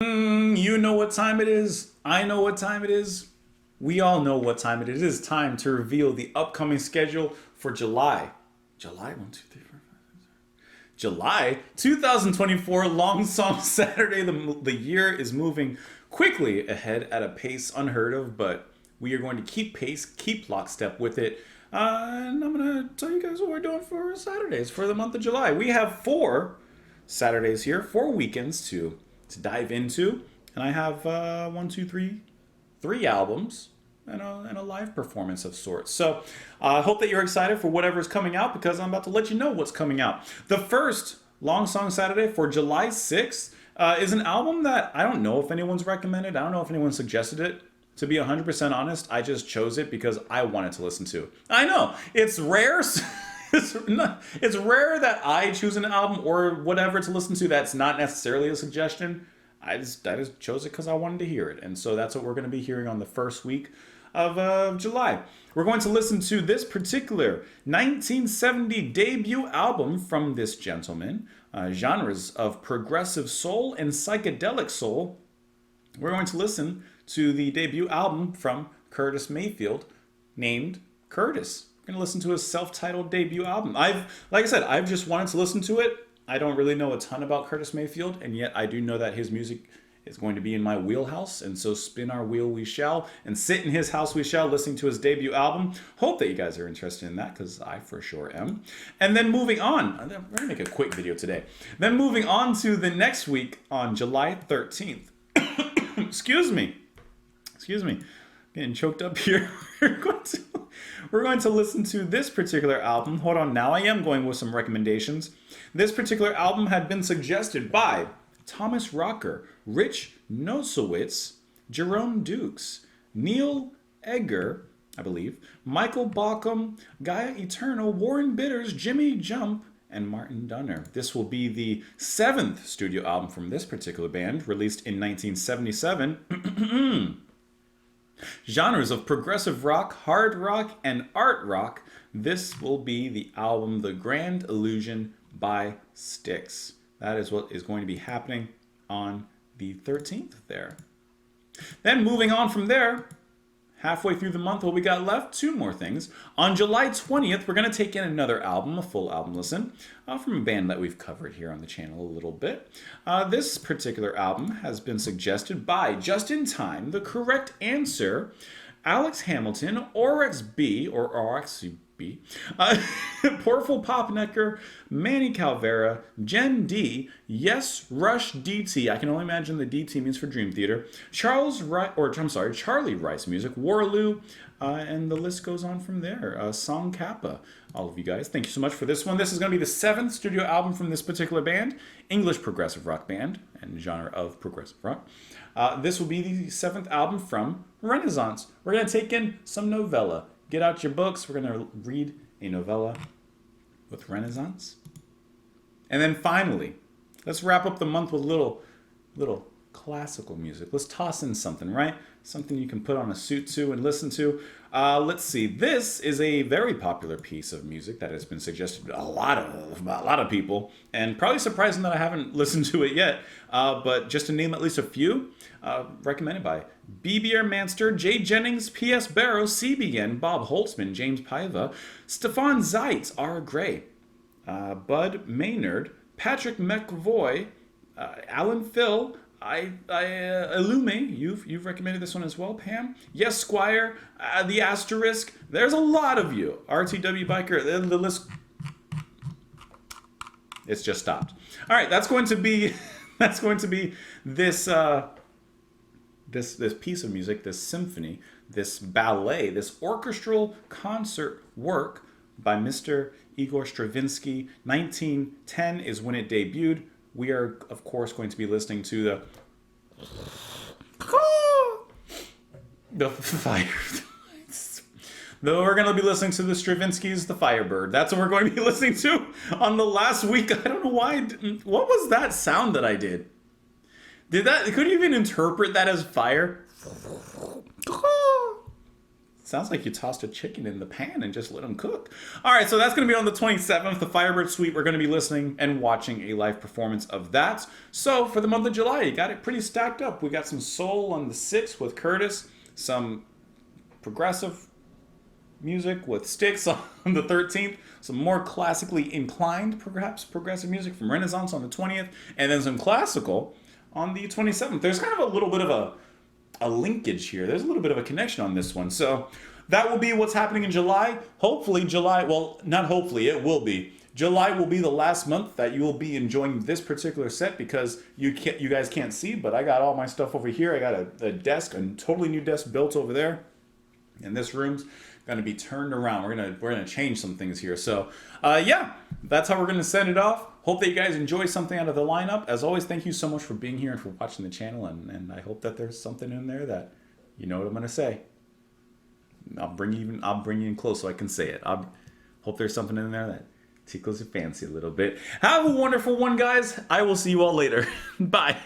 You know what time it is. I know what time it is. We all know what time it is. It is time to reveal the upcoming schedule for July. July 1, 2, 3, 4, 5, 6, 7. July 2024 Long Song Saturday. The year is moving quickly ahead at a pace unheard of, but we are going to keep pace, keep lockstep with it. And I'm going to tell you guys what we're doing for Saturdays for the month of July. We have 4 Saturdays here, 4 weekends to dive into. And I have 3 albums and a live performance of sorts. So I hope that you're excited for whatever's coming out, because I'm about to let you know what's coming out. The first Long Song Saturday for July 6th is an album that I don't know if anyone's recommended. I don't know if anyone suggested it. To be 100% honest, I just chose it because I wanted to listen to. I know, it's rare. It's rare that I choose an album or whatever to listen to that's not necessarily a suggestion. I just chose it because I wanted to hear it. And so that's what we're going to be hearing on the first week of July. We're going to listen to this particular 1970 debut album from this gentleman, genres of progressive soul and psychedelic soul. We're going to listen to the debut album from Curtis Mayfield named Curtis. We're going to listen to his self-titled debut album. Like I said, I've just wanted to listen to it. I don't really know a ton about Curtis Mayfield, and yet I do know that his music is going to be in my wheelhouse, and so spin our wheel we shall, and sit in his house we shall, listening to his debut album. Hope that you guys are interested in that, because I for sure am. And then moving on, we're going to make a quick video today. Then moving on to the next week on July 13th. Excuse me. Getting choked up here. We're going to listen to this particular album. Hold on, now I am going with some recommendations. This particular album had been suggested by Thomas Rocker, Rich Nosowitz, Jerome Dukes, Neil Egger, I believe, Michael Bauckham, Gaia Eternal, Warren Bitters, Jimmy Jump, and Martin Dunner. This will be the 7th studio album from this particular band, released in 1977. Genres of progressive rock, hard rock, and art rock. This will be the album The Grand Illusion by Styx. That is what is going to be happening on the 13th there. Then moving on from there, halfway through the month, what we got left, 2 more things. On July 20th, we're going to take in another album, a full album listen, from a band that we've covered here on the channel a little bit. This particular album has been suggested by, just in time, the correct answer, Alex Hamilton, Oryx B, or RXB, Porfel Popnecker, Manny Calvera, Jen D, Yes Rush DT, I can only imagine the DT means for Dream Theater, Charlie Rice Music, Warloo, and the list goes on from there. Song Kappa, all of you guys, thank you so much for this one. This is going to be the 7th studio album from this particular band, English progressive rock band, and genre of progressive rock. This will be the 7th album from Renaissance. We're going to take in some novella. Get out your books. We're going to read a novella with Renaissance. And then finally, let's wrap up the month with a little classical music. Let's toss in something, right? Something you can put on a suit to and listen to. Let's see. This is a very popular piece of music that has been suggested to a lot of people, and probably surprising that I haven't listened to it yet. But just to name at least a few, recommended by B.B.R. Manster, Jay Jennings, P.S. Barrow, C.B.N., Bob Holtzman, James Paiva, Stefan Zeitz, R. Gray, Bud Maynard, Patrick McVoy, Alan Phil, Illume, you've recommended this one as well, Pam. Yes, Squire, the Asterisk. There's a lot of you. RTW Biker, the list. It's just stopped. All right, that's going to be this this piece of music, this symphony, this ballet, this orchestral concert work by Mr. Igor Stravinsky. 1910 is when it debuted. We are, of course, going to be listening to the fire. Though we're going to be listening to the Stravinsky's The Firebird. That's what we're going to be listening to on the last week. I don't know why. What was that sound that I did? Could you even interpret that as fire? Sounds like you tossed a chicken in the pan and just let them cook. All right, so that's going to be on the 27th, the Firebird Suite. We're going to be listening and watching a live performance of that. So for the month of July, you got it pretty stacked up. We got some soul on the 6th with Curtis, some progressive music with Styx on the 13th, some more classically inclined, perhaps, progressive music from Renaissance on the 20th, and then some classical on the 27th. There's kind of a little bit of a linkage here. There's a little bit of a connection on this one. So that will be what's happening in July. Hopefully July, well, not hopefully, it will be. July will be the last month that you will be enjoying this particular set because you guys can't see, but I got all my stuff over here. I got a desk, a totally new desk built over there. And this room's going to be turned around. We're gonna change some things here. So yeah, that's how we're going to send it off. Hope that you guys enjoy something out of the lineup. As always, thank you so much for being here and for watching the channel. And I hope that there's something in there that you know what I'm going to say. I'll bring you in close so I can say it. I hope there's something in there that tickles your fancy a little bit. Have a wonderful one, guys. I will see you all later. Bye.